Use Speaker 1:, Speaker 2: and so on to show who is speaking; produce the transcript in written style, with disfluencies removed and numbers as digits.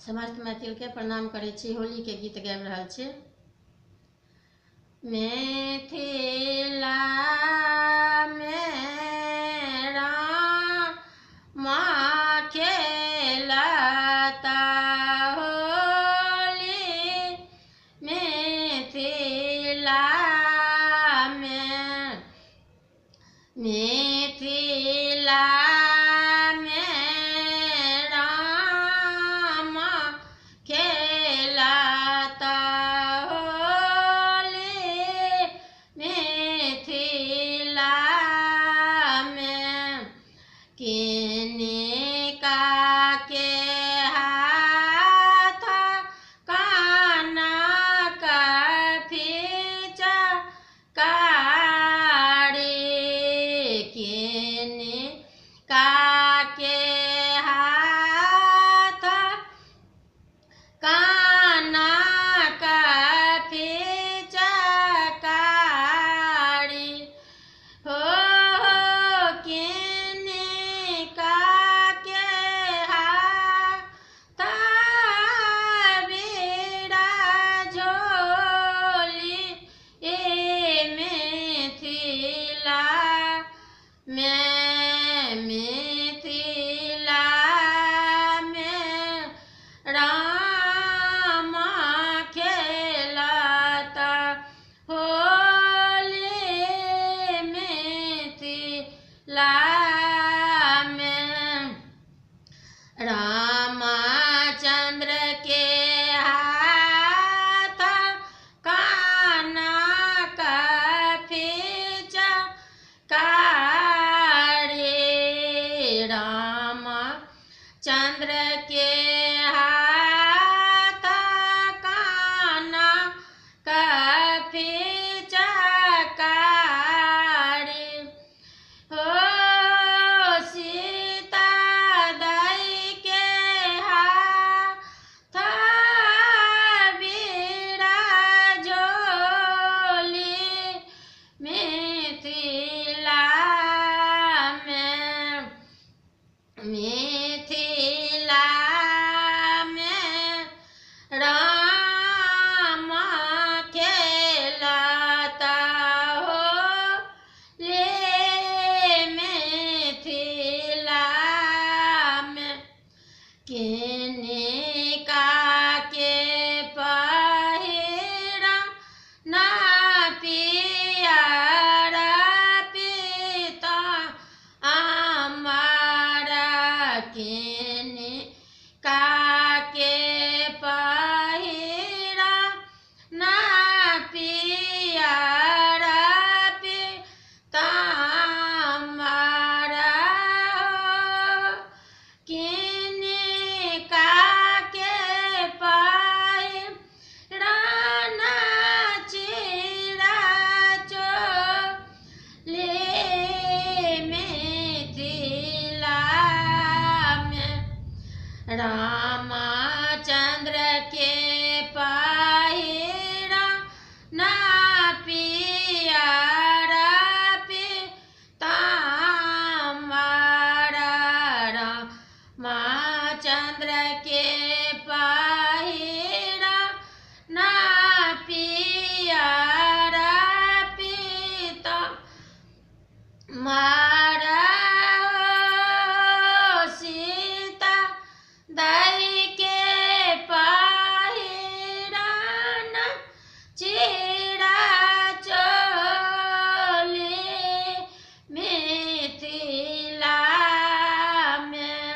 Speaker 1: समस्त मैथिल के प्रणाम करै छी। होली के गीत गाबि रहल छी। मिथिला में रामा खेलता होली, मिथिला किनका के हाथ काना का पिचकारी, किनका के हाथ काना का पिचकारी हो, मिथिला में रामा खेलता होली, मिथिला में रामचंद्र के हाथ काना का पिचकारी, रामचंद्र के हाथ काना का पिचकारी हो, सीता दाई के हाथ बीड़ा झोली, मिथिला में रामा खेलता होली, मिथिला में किनका के पहिरा ना पियर पिता हमारा, किनका के पहिरा ना पियर पिता हमारा, किनका के पहिरा ना चीरा चोली, मिथिला में रामचंद्र के पहिरा ना पियर पिता हमारा, रामचंद्र के पहिरा ना पियर पिता हमारा, सीता दाई के पहिरा ना चीरा चोली, मिथिला में